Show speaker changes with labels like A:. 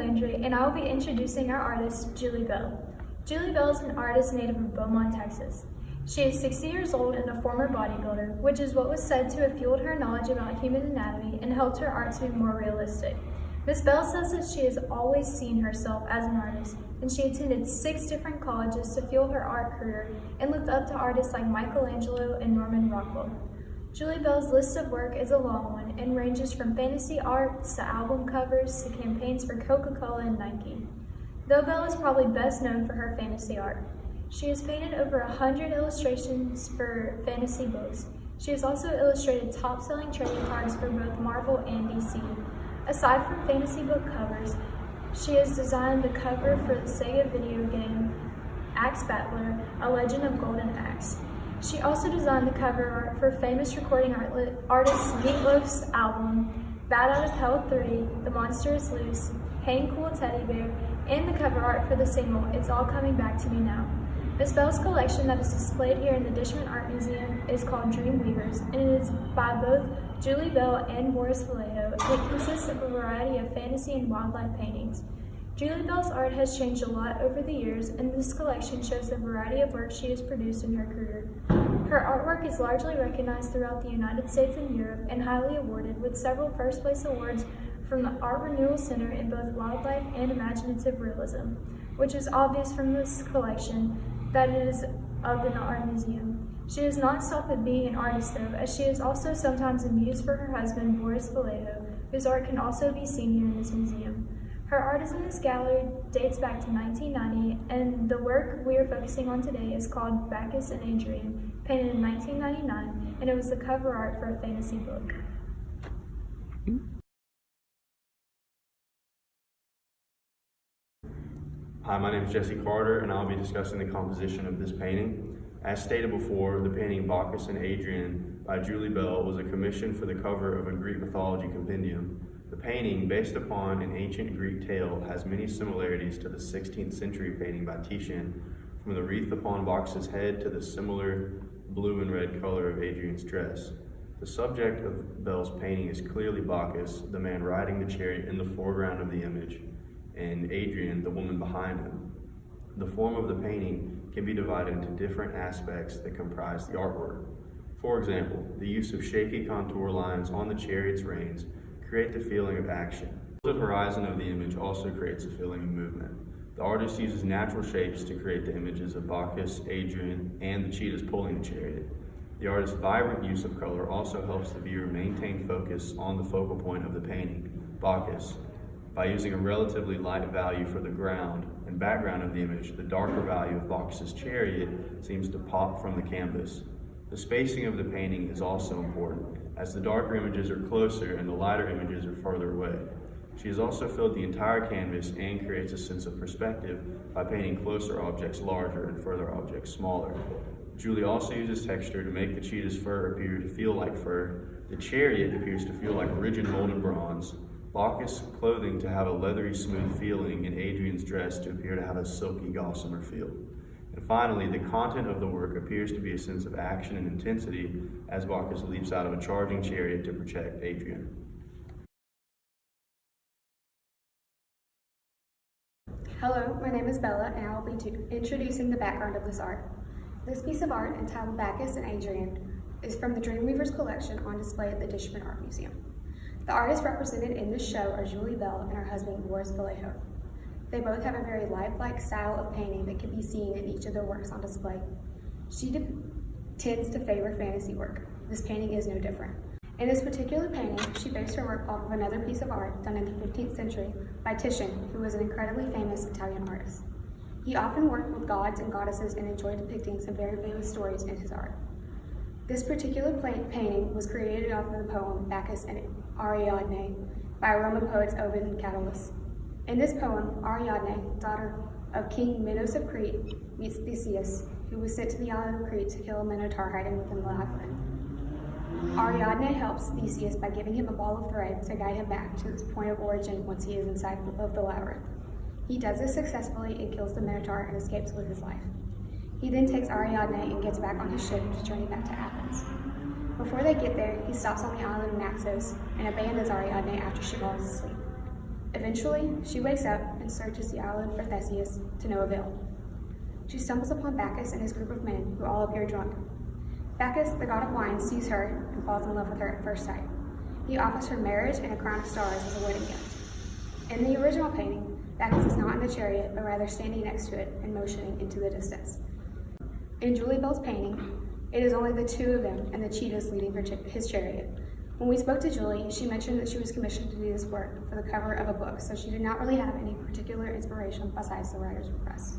A: Landry, and I will be introducing our artist, Julie Bell. Julie Bell is an artist native of Beaumont, Texas. She is 60 years old and a former bodybuilder, which is what was said to have fueled her knowledge about human anatomy and helped her art to be more realistic. Ms. Bell says that she has always seen herself as an artist, and she attended 6 different colleges to fuel her art career and looked up to artists like Michelangelo and Norman Rockwell. Julie Bell's list of work is a long one and ranges from fantasy art to album covers to campaigns for Coca-Cola and Nike. Though Bell is probably best known for her fantasy art, she has painted over 100 illustrations for fantasy books. She has also illustrated top-selling trading cards for both Marvel and DC. Aside from fantasy book covers, she has designed the cover for the Sega video game Axe Battler, A Legend of Golden Axe. She also designed the cover art for famous recording artist Meatloaf's album, Bad Out of Hell 3, The Monster is Loose, Hang Cool Teddy Bear, and the cover art for the single, It's All Coming Back to Me Now. Ms. Bell's collection that is displayed here in the Dishman Art Museum is called Dream Weavers, and it is by both Julie Bell and Boris Vallejo. It consists of a variety of fantasy and wildlife paintings. Julie Bell's art has changed a lot over the years, and this collection shows the variety of work she has produced in her career. Her artwork is largely recognized throughout the United States and Europe and highly awarded, with several first-place awards from the Art Renewal Center in both wildlife and imaginative realism, which is obvious from this collection that it is up in the art museum. She has not stopped at being an artist though, as she is also sometimes a muse for her husband, Boris Vallejo, whose art can also be seen here in this museum. Her art in this gallery dates back to 1990, and the work we are focusing on today is called Bacchus and Adrienne, painted in 1999, and it was the cover art for a fantasy book.
B: Hi, my name is Jesse Carter, and I'll be discussing the composition of this painting. As stated before, the painting Bacchus and Adrienne by Julie Bell was a commission for the cover of a Greek mythology compendium. The painting, based upon an ancient Greek tale, has many similarities to the 16th century painting by Titian, from the wreath upon Bacchus's head to the similar blue and red color of Adrienne's dress. The subject of Bell's painting is clearly Bacchus, the man riding the chariot in the foreground of the image, and Adrienne, the woman behind him. The form of the painting can be divided into different aspects that comprise the artwork. For example, the use of shaky contour lines on the chariot's reins create the feeling of action. The horizon of the image also creates a feeling of movement. The artist uses natural shapes to create the images of Bacchus, Adrienne, and the cheetahs pulling the chariot. The artist's vibrant use of color also helps the viewer maintain focus on the focal point of the painting, Bacchus. By using a relatively light value for the ground and background of the image, the darker value of Bacchus's chariot seems to pop from the canvas. The spacing of the painting is also important, as the darker images are closer and the lighter images are further away. She has also filled the entire canvas and creates a sense of perspective by painting closer objects larger and further objects smaller. Julie also uses texture to make the cheetah's fur appear to feel like fur. The chariot appears to feel like rigid molten bronze. Bacchus' clothing to have a leathery, smooth feeling, and Adrienne's dress to appear to have a silky, gossamer feel. And finally, the content of the work appears to be a sense of action and intensity as Bacchus leaps out of a charging chariot to protect Adrienne.
C: Hello, my name is Bella, and I will be introducing the background of this art. This piece of art, entitled Bacchus and Adrienne, is from the Dreamweavers collection on display at the Dishman Art Museum. The artists represented in this show are Julie Bell and her husband, Boris Vallejo. They both have a very lifelike style of painting that can be seen in each of their works on display. She tends to favor fantasy work. This painting is no different. In this particular painting, she based her work off of another piece of art done in the 15th century by Titian, who was an incredibly famous Italian artist. He often worked with gods and goddesses and enjoyed depicting some very famous stories in his art. This particular painting was created off of the poem Bacchus and Ariadne by Roman poets Ovid and Catullus. In this poem, Ariadne, daughter of King Minos of Crete, meets Theseus, who was sent to the island of Crete to kill a minotaur hiding within the labyrinth. Ariadne helps Theseus by giving him a ball of thread to guide him back to his point of origin once he is inside of the labyrinth. He does this successfully and kills the minotaur and escapes with his life. He then takes Ariadne and gets back on his ship to journey back to Athens. Before they get there, he stops on the island of Naxos and abandons Ariadne after she falls asleep. Eventually, she wakes up and searches the island for Theseus to no avail. She stumbles upon Bacchus and his group of men, who all appear drunk. Bacchus, the god of wine, sees her and falls in love with her at first sight. He offers her marriage and a crown of stars as a wedding gift. In the original painting, Bacchus is not in the chariot, but rather standing next to it and motioning into the distance. In Julie Bell's painting, it is only the two of them and the cheetahs leading his chariot. When we spoke to Julie, she mentioned that she was commissioned to do this work for the cover of a book, so she did not really have any particular inspiration besides the writer's request.